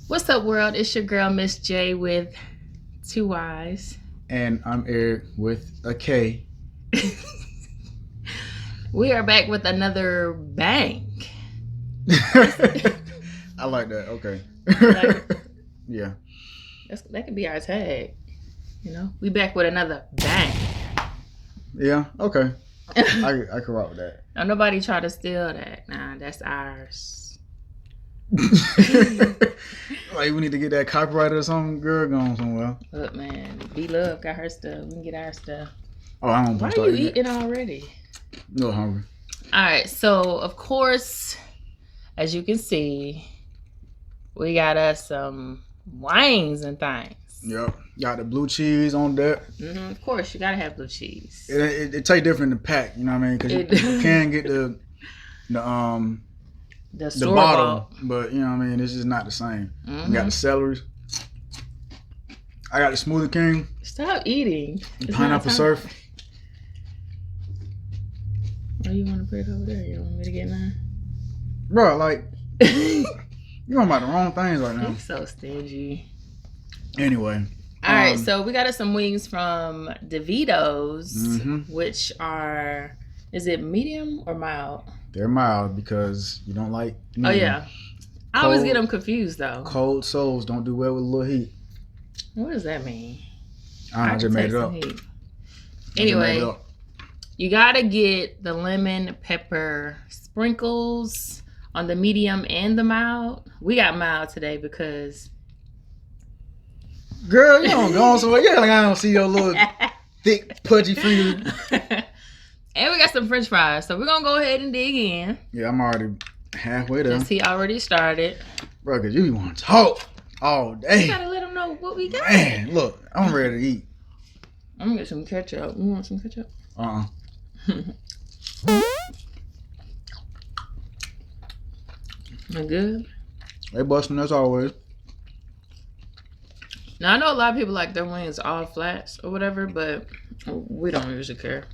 What's up, world? It's your girl, Miss J, with two Y's. And I'm Eric with a K. We are back with another bang. I like that. Okay. Like, Yeah. that could be our tag. You know, we back with another bang. Yeah. Okay. I can rock with that. Now, nobody try to steal that. Nah, that's ours. Like we need to get that copyright or something. Girl, going somewhere. Look, man, B Love got her stuff. We can get our stuff. Oh, I don't. Why are you eating already? No hungry. All right, so of course, as you can see, we got us some wings and things. Yep. Got the blue cheese on that. Of course, you gotta have blue cheese. It tastes different in the pack. You know what I mean? Because you can get the bottle, but you know what I mean. It's just not the same. We got the celery. I got the Smoothie King. Stop eating. Pineapple Surf. Oh, you want to put it over there? You want me to get mine? Bro, like, you're talking about the wrong things right now. You're so stingy. Anyway. All right, so we got us some wings from Davido's, which are, is it medium or mild? They're mild because you don't like medium. Oh, yeah. I always get them confused, though. Cold souls don't do well with a little heat. What does that mean? I just made it up. Anyway, you gotta get the lemon pepper sprinkles on the medium and the mild. We got mild today because... Girl, you don't go somewhere. Yeah, like I don't see your little thick, pudgy finger. And we got some french fries, so we're gonna go ahead and dig in. Yeah, I'm already halfway there. He already started. Bro, because you want to talk all day. You gotta let them know what we got. Man, look, I'm ready to eat. I'm gonna get some ketchup. You want some ketchup? They good? They busting as always. Now, I know a lot of people like their wings all flats or whatever, but we don't usually care.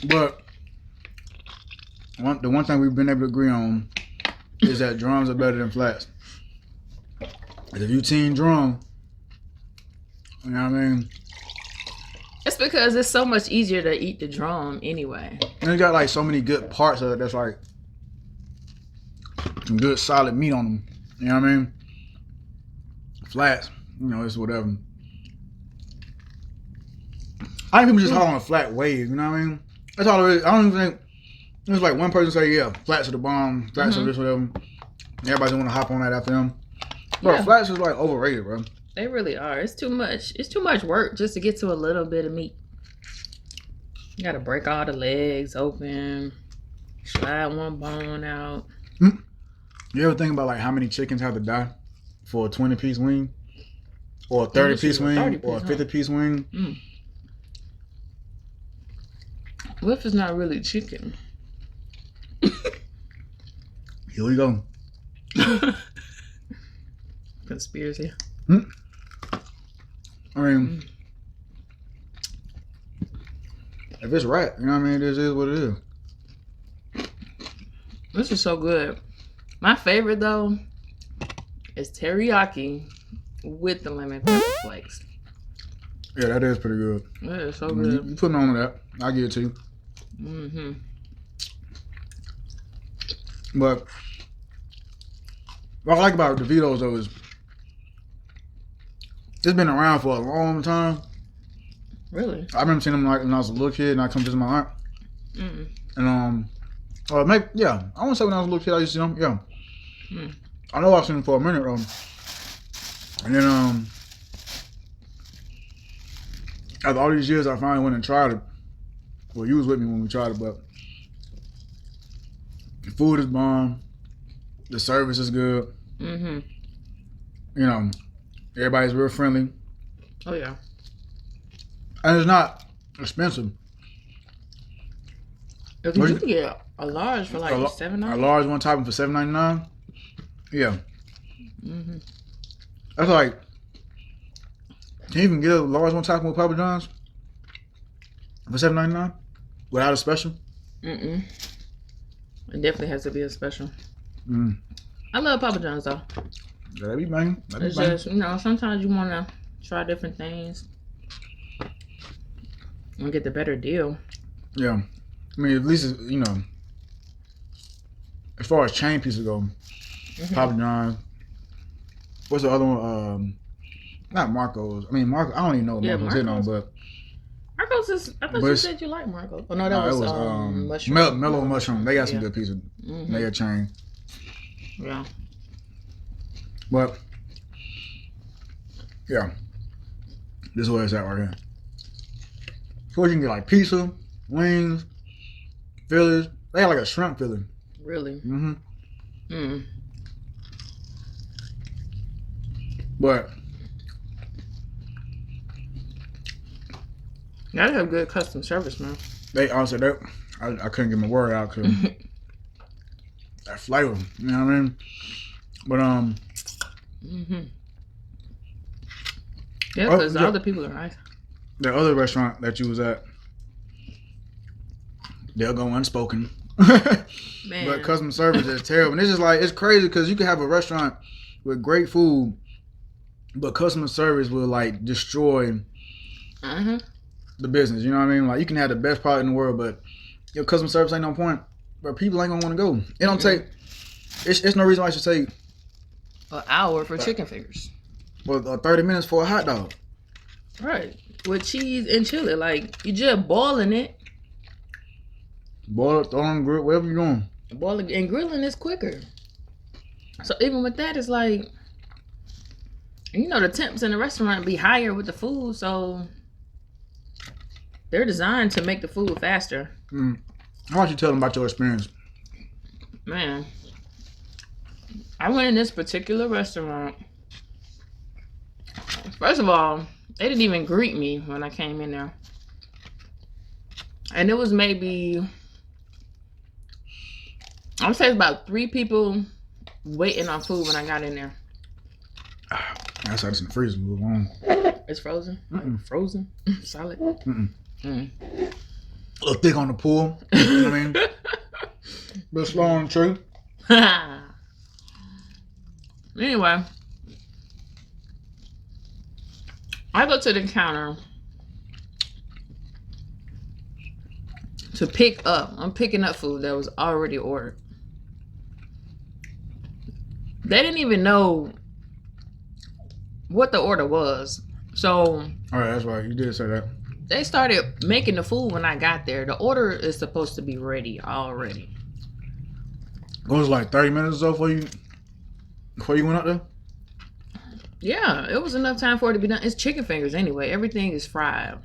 But the one thing we've been able to agree on is that drums are better than flats. If you team drum, you know what I mean? It's because it's so much easier to eat the drum anyway. And it got like so many good parts of it that's like some good solid meat on them. You know what I mean? Flats, you know, it's whatever. I think people just hop on a flat wave, you know what I mean? That's all it is. I don't even think there's like one person say, yeah, flats are the bomb, flats are this, whatever. Everybody's want to hop on that after them. Bro, flats is like overrated, bro. They really are. It's too much. It's too much work just to get to a little bit of meat. You gotta break all the legs open, slide one bone out. You ever think about like how many chickens have to die for a 20-piece wing? Or a 30-piece wing? Or a 50-piece wing? What if it's not really chicken? Here we go. Conspiracy. I mean, if it's right, you know what I mean? This is what it is. This is so good. My favorite, though, is teriyaki with the lemon pepper flakes. Yeah, that is pretty good. That is so good. You put me on that. I'll give it to you. But what I like about Davido's, though, is it's been around for a long time. Really? I remember seeing them like when I was a little kid and I come visit my aunt. And or maybe, yeah, I want to say when I was a little kid I used to see them. Yeah. I know I've seen them for a minute though. And then after all these years I finally went and tried it. Well, you was with me when we tried it, but the food is bomb. The service is good. You know, everybody's real friendly. Oh yeah. And it's not expensive. You can get a large for like $7. A large one topping for $7.99. Yeah. That's like, can you even get a large one topping with Papa John's for $7.99 without a special? It definitely has to be a special. I love Papa John's though. Yeah, that be banging. It's just, you know, sometimes you want to try different things and get the better deal. Yeah. I mean, at least, you know, as far as chain pieces go, Papa John's. What's the other one? Not Marco's. I mean, Marco. I don't even know what Marco's hitting on, but Marco's is. I thought you said you like Marco. Oh no, that was mushroom. Mellow mushroom. They got some good pieces. They got chain. Yeah. But yeah, this is where it's at right here. Of course, you can get like pizza, wings, Phillies. They got like a shrimp Philly. Really? But They have good customer service, man. They also that I couldn't get my word out because that flavor, you know what I mean? But yeah, because the other people are nice. The other restaurant that you was at, they'll go unspoken. But customer service is terrible. And it's just like, it's crazy because you can have a restaurant with great food, but customer service will like destroy the business. You know what I mean? Like, you can have the best product in the world, but your customer service ain't no point. But people ain't gonna want to go. It don't take. It's no reason why I should take an hour for chicken fingers. Well, 30 minutes for a hot dog. Right, with cheese and chili. Like, you just boiling it. Boil it, throw it on the grill, whatever you're doing. Boiling and grilling is quicker. So even with that, it's like, you know, the temps in the restaurant be higher with the food, so they're designed to make the food faster. How about you tell them about your experience? Man, I went in this particular restaurant. First of all, they didn't even greet me when I came in there. And it was maybe, I would say it's about 3 people waiting on food when I got in there. I saw this in the freezer. Move on. It's frozen? Like frozen? Solid? A little thick on the pull. You know what I mean? But slow on the tree. Anyway, I go to the counter to pick up. I'm picking up food that was already ordered. They didn't even know what the order was. So, all right, that's right. You did say that. They started making the food when I got there. The order is supposed to be ready already. It was like 30 minutes or so before you went up there? Yeah, it was enough time for it to be done. It's chicken fingers anyway. Everything is fried.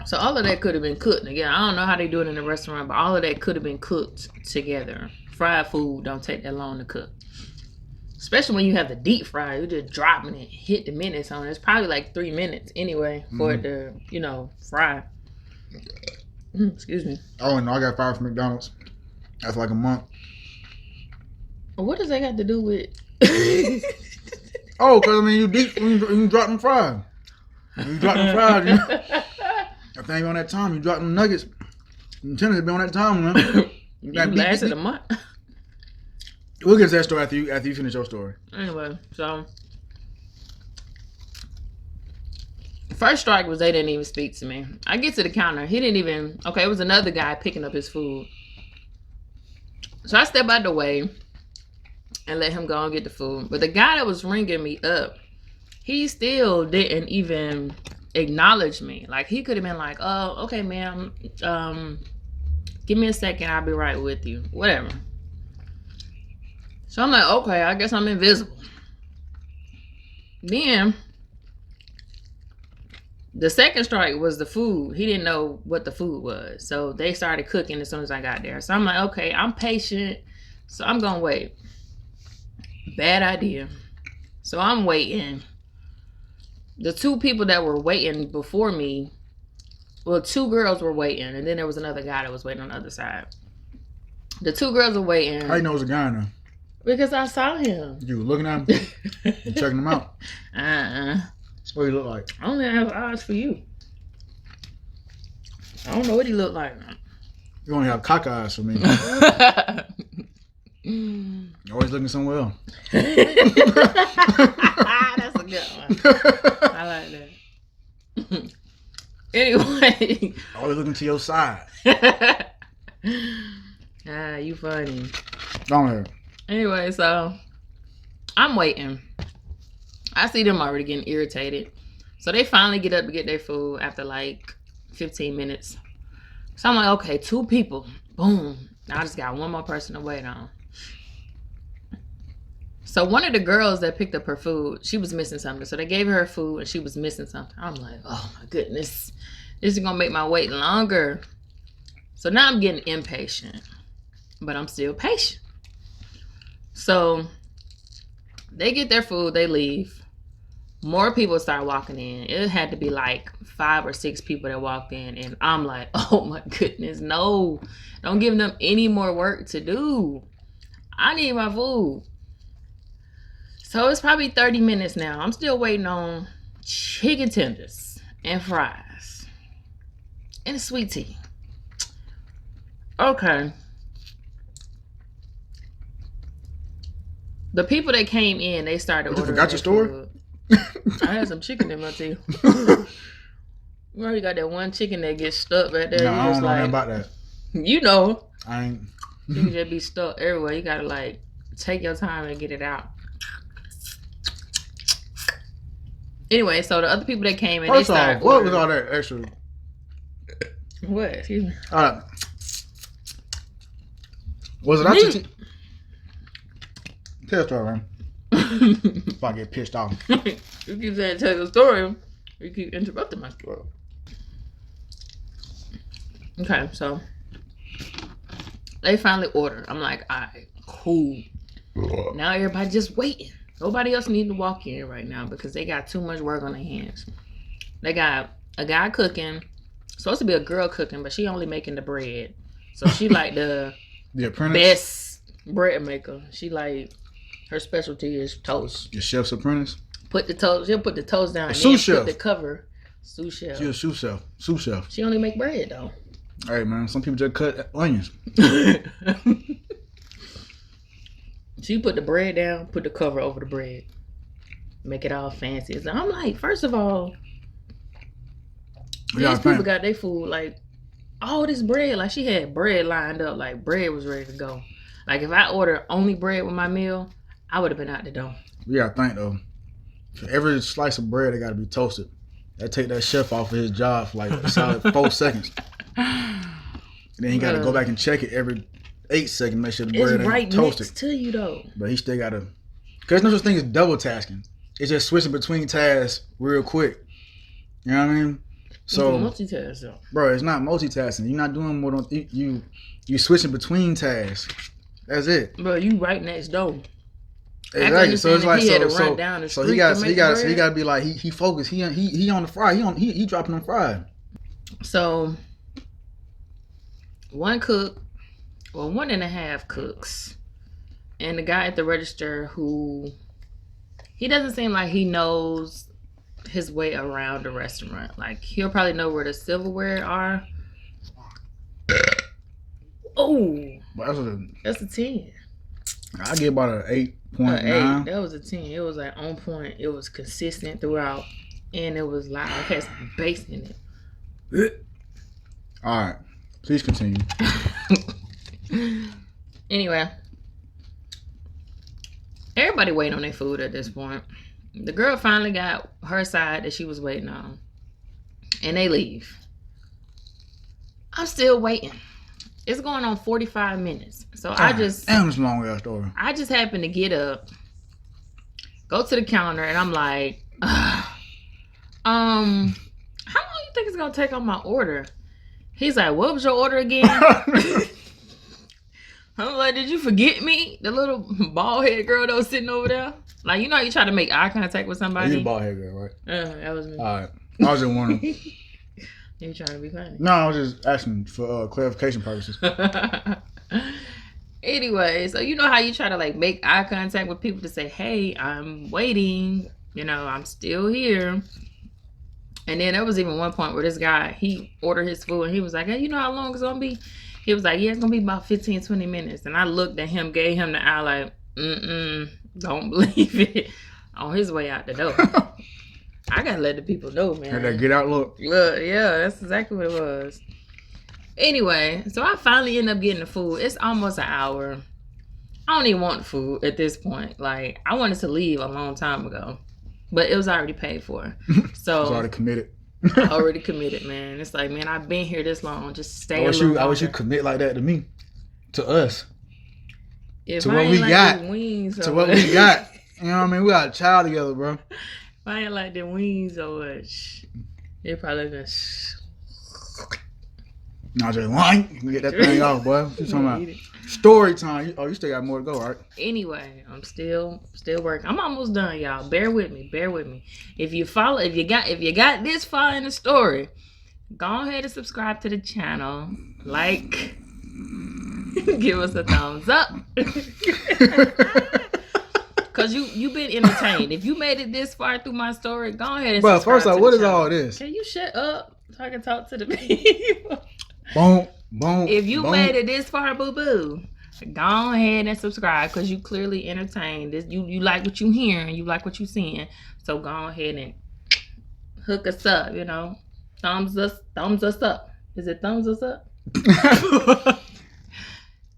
So all of that could have been cooked. Again, I don't know how they do it in the restaurant, but all of that could have been cooked together. Fried food don't take that long to cook. Especially when you have the deep fry. You're just dropping it, hit the minutes on it. It's probably like 3 minutes anyway for it to, you know, fry. Excuse me. Oh, no, I got fired from McDonald's. That's like a month. What does that got to do with... Oh, because I mean, you drop them fries. You drop them fries, you know. If they ain't on that time, you drop them nuggets. I'm telling you, be on that time, man. You lasted a month. We'll get to that story after you finish your story. Anyway, so first strike was they didn't even speak to me. I get to the counter. He didn't even... Okay, it was another guy picking up his food. So I step out the way and let him go and get the food. But the guy that was ringing me up, he still didn't even acknowledge me. Like, he could have been like, oh, okay, ma'am. Give me a second. I'll be right with you. Whatever. So I'm like, okay, I guess I'm invisible. Then the second strike was the food. He didn't know what the food was. So they started cooking as soon as I got there. So I'm like, okay, I'm patient. So I'm going to wait. Bad idea. So I'm waiting. The 2 people that were waiting before me, well, 2 girls were waiting. And then there was another guy that was waiting on the other side. The 2 girls were waiting. How you know it was a guy now? Because I saw him. You were looking at him? You checking him out? What he look like? I only have eyes for you. I don't know what he looked like. You only have cock eyes for me. Always looking somewhere else. That's a good one. I like that. Anyway. Always looking to your side. You funny. Don't hurt. Anyway, so I'm waiting. I see them already getting irritated. So they finally get up to get their food after like 15 minutes. So I'm like, okay, 2 people. Boom. Now I just got one more person to wait on. So one of the girls that picked up her food, she was missing something. So they gave her food and she was missing something. I'm like, oh my goodness. This is going to make my wait longer. So now I'm getting impatient. But I'm still patient. So they get their food, they leave. More people start walking in. It had to be like 5 or 6 people that walked in. And I'm like, oh my goodness, no. Don't give them any more work to do. I need my food. So it's probably 30 minutes now. I'm still waiting on chicken tenders and fries and a sweet tea. Okay. The people that came in, they started ordering. You forgot your story? Food. I had some chicken in my tea. You know, you got that one chicken that gets stuck right there. No, I don't know nothing about that. You know. I ain't. You can just be stuck everywhere. You gotta like take your time and get it out. Anyway, so the other people that came in, First they started. off, what was all that extra? What? Excuse me. Was it after tea? Tell the story, man. If I get pissed off. You keep saying tell the story. You keep interrupting my story. Okay, so they finally order. I'm like, all right, cool. Now everybody just waiting. Nobody else need to walk in right now because they got too much work on their hands. They got a guy cooking. Supposed to be a girl cooking, but she only making the bread. So she like the best bread maker. She like her specialty is toast. Your chef's apprentice? Put the toast. She'll put the toast down and sous then chef. put the cover. Sous chef. She's a sous chef. Sous chef. She only make bread though. Hey man, some people just cut onions. She put the bread down, put the cover over the bread, make it all fancy. So I'm like, first of all, these people got their food like all this bread. Like she had bread lined up, like bread was ready to go. Like if I ordered only bread with my meal, I would have been out the door. You gotta think though, for every slice of bread, it gotta be toasted. That take that chef off of his job for like a solid 4 seconds. And then he gotta go back and check it every 8 seconds, make sure the bread ain't right toasted. Next to you though. But he still gotta, cause there's no such thing as double tasking. It's just switching between tasks real quick. You know what I mean? So multitask though. Bro, it's not multitasking. You're not doing more than you switching between tasks. That's it. Bro, you right next door. Exactly. So it's like he gotta be like he focused. He on the fry. He dropping on fry. So 1 cook, well 1.5 cooks, and the guy at the register who he doesn't seem like he knows his way around the restaurant. Like he'll probably know where the silverware are. Oh, that's a 10. I get about an 8.9. That was a 10. It was like on point. It was consistent throughout, and it was like it had some bass in it. All right, please continue. Anyway, everybody waiting on their food at this point. The girl finally got her side that she was waiting on, and they leave. I'm still waiting. It's going on 45 minutes. So damn, it's a long ass story. I just happened to get up, go to the counter, and I'm like, how long you think it's gonna take on my order? He's like, what was your order again? I'm like, did you forget me? The little bald head girl that was sitting over there? Like, you know how you try to make eye contact with somebody? You a bald head girl, right? That was me. All right. I was just wondering. You trying to be funny? No, I was just asking for clarification purposes. Anyway, so you know how you try to like make eye contact with people to say, hey, I'm waiting. You know, I'm still here. And then there was even one point where this guy, he ordered his food and he was like, hey, you know how long it's going to be? He was like, yeah, it's gonna be about 15, 20 minutes. And I looked at him, gave him the eye like, don't believe it. On his way out the door. I gotta let the people know, man. Had that get out look. Look, yeah, that's exactly what it was. Anyway, so I finally end up getting the food. It's almost an hour. I don't even want the food at this point. Like, I wanted to leave a long time ago, but it was already paid for. So It's already committed. already committed, man. It's like, man, I've been here this long. Just stay. I wish you commit like that to me, to us, if to I what ain't we like got, them wings to what we got. You know what I mean? We got a child together, bro. If I ain't like them wings so much, it probably been. Nah, just lying. Get that thing off, boy. What you talking about? Story time. You still got more to go, right? Anyway, I'm still working. I'm almost done, y'all. Bear with me. If you got this far in the story, go ahead and subscribe to the channel. Like, give us a thumbs up. Cause you've been entertained. If you made it this far through my story, go ahead and But subscribe first off, to what the is channel. all this? Can you shut up so I can talk to the people? Boom, boom. If you boom. made it this far, boo boo, go ahead and subscribe because you clearly entertained. You like what you hearing, you like what you seeing. So go ahead and hook us up. You know, thumbs us up. Is it thumbs us up?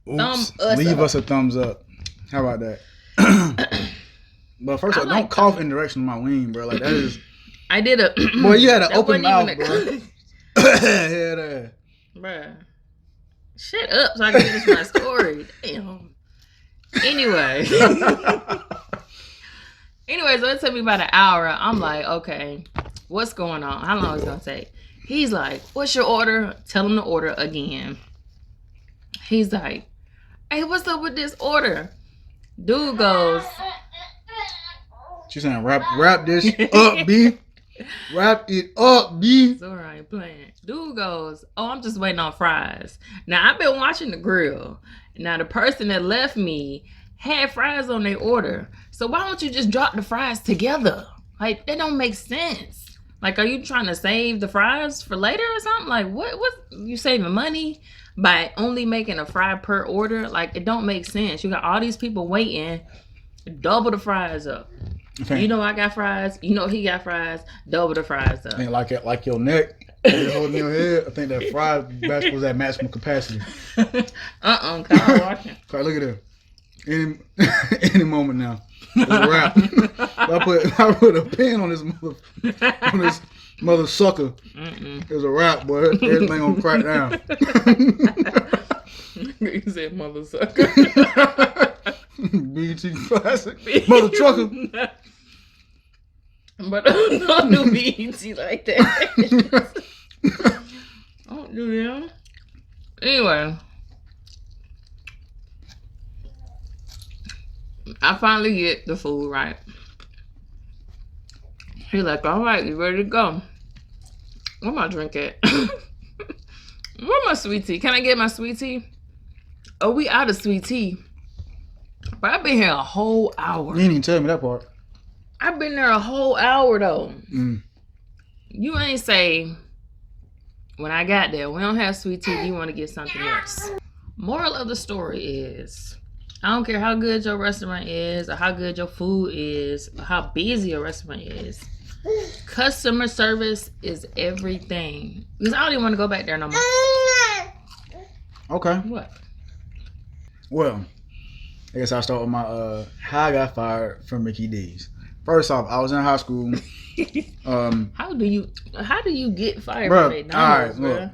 Oops. us Leave up. us a thumbs up. How about that? But first I off, like don't cough in the direction of my wing, bro. Like that is. I did a. Boy, you had an that open wasn't mouth, even bro. Yeah, that. Bruh. Shut up so I can finish my story. Damn. Anyway. So it took me about an hour. I'm like, okay, what's going on? How long is it going to take? He's like, what's your order? Tell him to order again. He's like, hey, what's up with this order? Dude goes. She's saying, wrap this up, B. Wrap it up, B. It's all right, playing. Dude goes, oh, I'm just waiting on fries. Now, I've been watching the grill. Now, the person that left me had fries on their order. So why don't you just drop the fries together? Like, that don't make sense. Like, are you trying to save the fries for later or something? Like, what you saving money by only making a fry per order? Like, it don't make sense. You got all these people waiting. Double the fries up. Okay. You know I got fries. You know he got fries. Double the fries up. I think like your neck. You holding your head. I think that fry basket was at maximum capacity. Kyle watching. Okay, look at that. Any moment now. It's a wrap. I put a pin on this mother sucker. It's a wrap, boy. Everything gonna crack down. You said mother sucker. BT classic. Mother trucker. But don't do BET like that. Don't do them. Anyway. I finally get the food right. He's like, all right, you ready to go? Where my drink at? Where my sweet tea? Can I get my sweet tea? Oh, we out of sweet tea. But I've been here a whole hour. You didn't even tell me that part. I've been there a whole hour though. Mm. You ain't say, when I got there, we don't have sweet tea, you want to get something else. Moral of the story is, I don't care how good your restaurant is, or how good your food is, or how busy your restaurant is. Customer service is everything. Because I don't even want to go back there no more. Okay. What? Well, I guess I'll start with my how I got fired from Mickey D's. First off, I was in high school. How do you get fired Bro, from McDonald's, all right, look.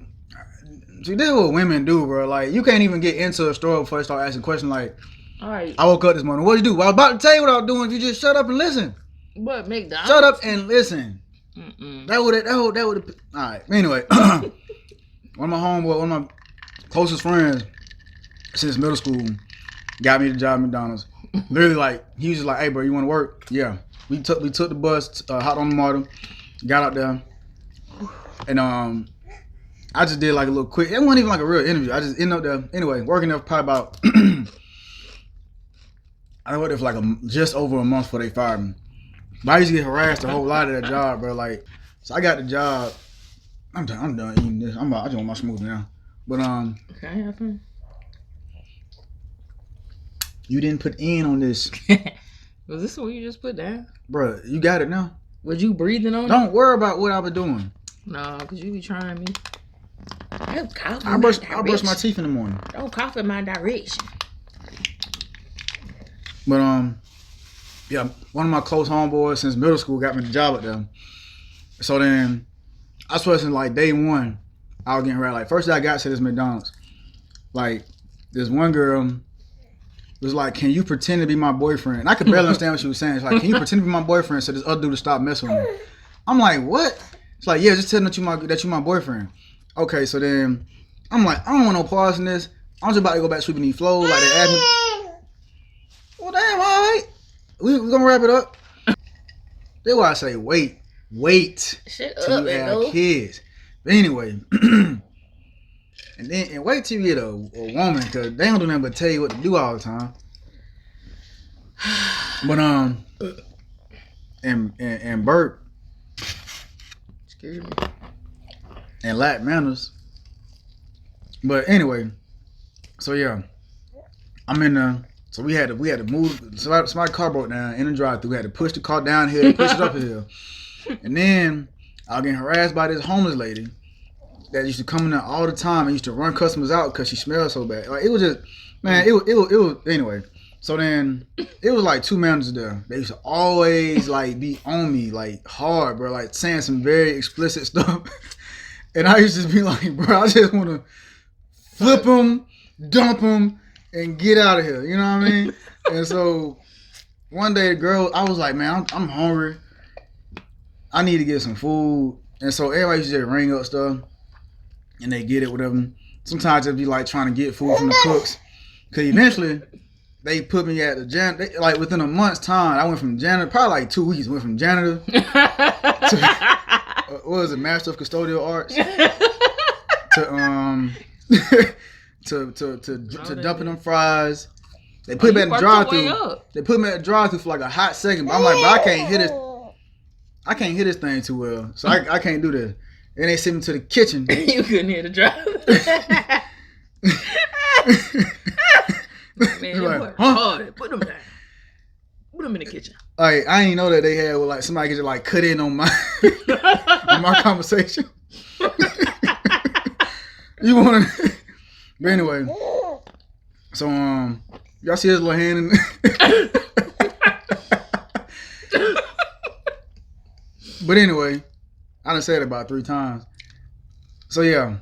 See, this is what women do, bro. Like, you can't even get into a store before you start asking questions like, all right. I woke up this morning. What'd you do? Well, I was about to tell you what I was doing if you just shut up and listen. But McDonald's? Shut up and listen. Mm-mm. That would all right. Anyway, one of my closest friends since middle school got me the job at McDonald's. Literally, like, he was just like, hey, bro, you want to work? Yeah. We took the bus, hopped on the motor, got out there, and I just did like a little quick. It wasn't even like a real interview. I just ended up there anyway, working there for probably about I worked there for like just over a month before they fired me. But I used to get harassed a whole lot of that job, bro. Like, so I got the job. I'm done eating this. I just want my smoothie now. But Okay, happen. you didn't put in on this, Was this what you just put down? bruh. You got it now. Was you breathing on it? Don't worry about what I was doing. No, because you be trying me. Don't cough I brush my teeth in the morning. Don't cough in my direction. But yeah, one of my close homeboys since middle school got me the job at them. So then, I swear since like day one, I was getting harassed. Like first day I got to this McDonald's, like this one girl was like, "Can you pretend to be my boyfriend?" And I could barely understand what she was saying. It's like, "Can you pretend to be my boyfriend so this other dude to stop messing with me?" I'm like, "What?" It's like, "Yeah, just tell them that you my boyfriend." Okay, so then I'm like, "I don't want no pause in this. I'm just about to go back sweeping these floors." Like they asked me. Well, damn, all right. We gonna wrap it up. That's why I say wait Shut till up, you have kids. But anyway, and wait till you get a woman, because they don't do nothing but tell you what to do all the time. But and Bert Excuse me. and lack manners. But anyway, so yeah, I'm in the. So we had to move. Somebody's car broke down in the drive-thru. We had to push the car down here, push it up hill, and then I was getting harassed by this homeless lady that used to come in there all the time and used to run customers out because she smelled so bad. Like it was just, man, it was anyway. So then it was like two managers there. They used to always like be on me like hard, bro, like saying some very explicit stuff, and I used to be like, bro, I just want to flip them, dump them. And get out of here, you know what I mean? And so one day the girl, I was like, man, I'm hungry. I need to get some food. And so everybody used to just ring up stuff and they get it, whatever. Sometimes it'd be like trying to get food from the cooks. Cause eventually they put me at the janitor. Like within a month's time, I went from janitor, probably like 2 weeks, went from janitor to, what was it, Master of Custodial Arts to dumping them fries. They put me at the drive-thru. They put me at the drive-thru for like a hot second, but I'm like, bro, I can't hit it. I can't hit this thing too well, so I can't do this. And they sent me to the kitchen. You couldn't hit the drive. Man, like, hard. Put them down. Put them in the kitchen. Like, I ain't know that they had like somebody could just like cut in on my on my conversation. You want to? But anyway, so y'all see his little hand in But anyway, I done said it about 3 times. So yeah,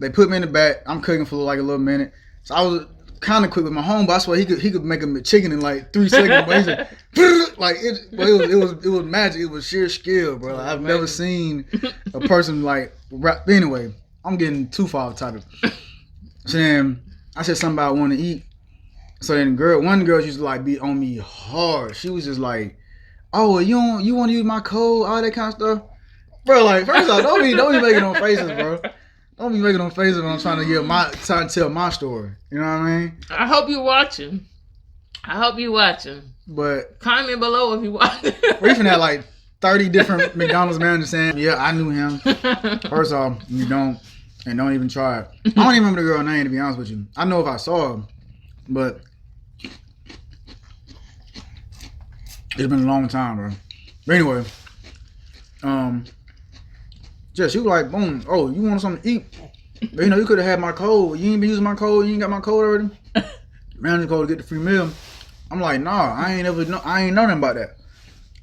they put me in the back. I'm cooking for like a little minute. So I was kind of quick with my homeboy. I swear he could make a chicken in like 3 seconds. But he's like it was magic. It was sheer skill, bro. Like, I've never seen a person like rap. But anyway, I'm getting too far off topic. So then I said something about wanting to eat. So then one girl used to like be on me hard. She was just like, "Oh, well, you want to use my code, all that kind of stuff, bro." Like first off, don't be making no faces, bro. Don't be making no faces when I'm trying to tell my story. You know what I mean? I hope you're watching. But comment below if you watching. We even had like 30 different McDonald's managers saying, "Yeah, I knew him." First off, you don't. And don't even try it. I don't even remember the girl's name, to be honest with you. I know if I saw her, but it's been a long time, bro. But anyway, just she was like, boom, "Oh, you want something to eat? But, you could have had my code. You ain't been using my code. You ain't got my code already. Manager code to get the free meal." I'm like, "Nah, I ain't know nothing about that."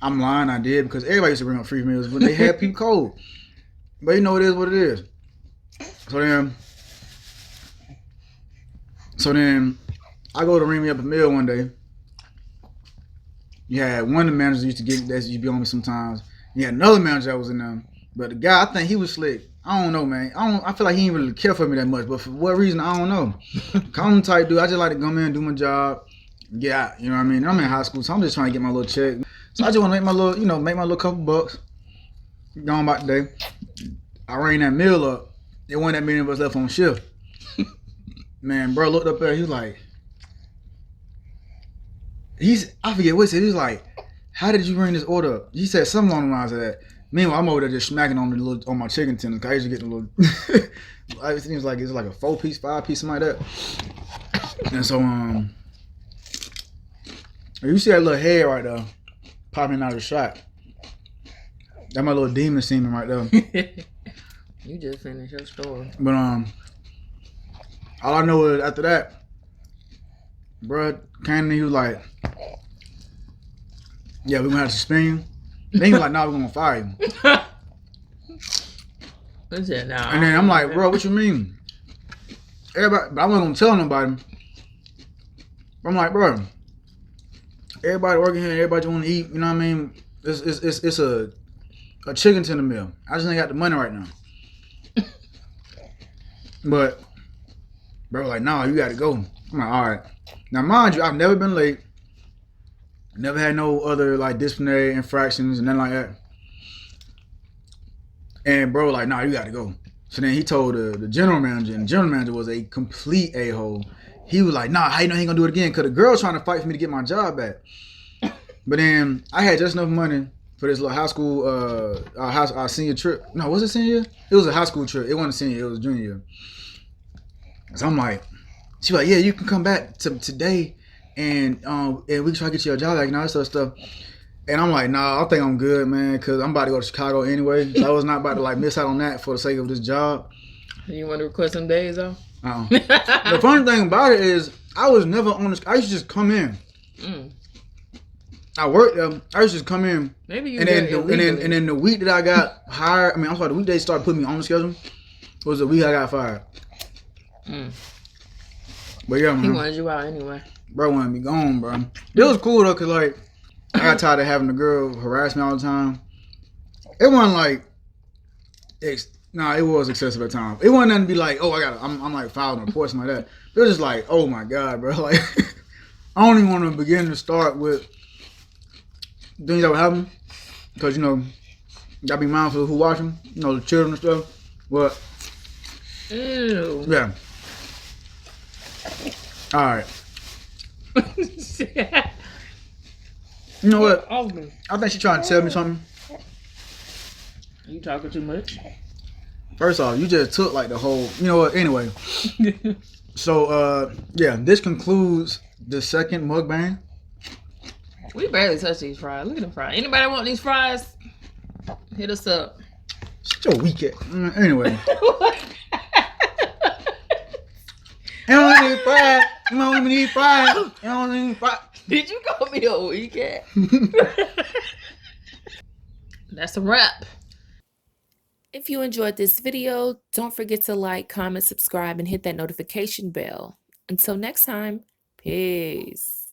I'm lying, I did, because everybody used to bring up free meals, but they had people code. But it is what it is. So then I go to ring me up a meal one day. You had one of the managers used to be on me sometimes. You had another manager that was in there. But the guy, I think he was slick. I don't know, man. I feel like he didn't really care for me that much. But for what reason, I don't know. Calm type dude. I just like to come in, do my job, get out. You know what I mean? I'm in high school, so I'm just trying to get my little check. So I just want to make my little couple bucks. Going about the day. I rang that meal up. There wasn't that many of us left on shift. Man, bro looked up there. He was like, I forget what he said. He was like, "How did you bring this order up?" He said something along the lines of that. Meanwhile, I'm over there just smacking on my chicken tenders. 'Cause I used to get a little. It seems like it's like a 4-piece, 5-piece, something like that. And so you see that little head right there popping out of the shot. That's my little demon semen right there. You just finished your story. But all I know is after that, bruh came and he was like, yeah, we're gonna have to suspend you. Then he was like, nah, we're gonna fire you. What's that now? And then I'm like, bro, what you mean? Everybody, but I wasn't gonna tell nobody. I'm like, bro, everybody working here, everybody want to eat. You know what I mean? It's a chicken tender meal. I just ain't got the money right now. But bro, like, nah, you got to go. I'm like, all right. Now, mind you, I've never been late. Never had no other like disciplinary infractions and nothing like that. And bro, like, nah, you got to go. So then he told the general manager, and the general manager was a complete a-hole. He was like, nah, how you know he ain't gonna do it again? Because the girl's trying to fight for me to get my job back. But then I had just enough money for this little high school, our senior trip. No, was it senior year? It was a high school trip. It wasn't senior year, it was junior year. So I'm like, she was like, yeah, you can come back today and we can try to get you a job back and all that sort of stuff. And I'm like, nah, I think I'm good, man, because I'm about to go to Chicago anyway. So I was not about to like miss out on that for the sake of this job. You want to request some days though? The funny thing about it is I was never on this. I used to just come in. I worked there. I used to just come in. Maybe you and then the week that I got hired, I'm sorry, the week they started putting me on the schedule was the week I got fired. But yeah, man. He wanted you out anyway. Bro wanted me gone, bro. It was cool though, cause like I got tired of having the girl harass me all the time. It wasn't like, it was excessive at times. It wasn't nothing to be like, oh, I'm like filing reports and like that. It was just like, oh my god, bro. Like I don't even want to begin to start with things that would happen, because you know, you gotta be mindful of who watching, you know, the children and stuff. But ew. Yeah. All right. You know what? I think she's trying to tell me something. You talking too much? First off, you just took like the whole. You know what? Anyway. So yeah, this concludes the second mukbang. We barely touch these fries. Look at them fries. Anybody want these fries? Hit us up. Shut your weak ass. Anyway. I don't need fries. I don't even need fries. I don't need fries. Did you call me a weak ass? That's a wrap. If you enjoyed this video, don't forget to like, comment, subscribe, and hit that notification bell. Until next time, peace.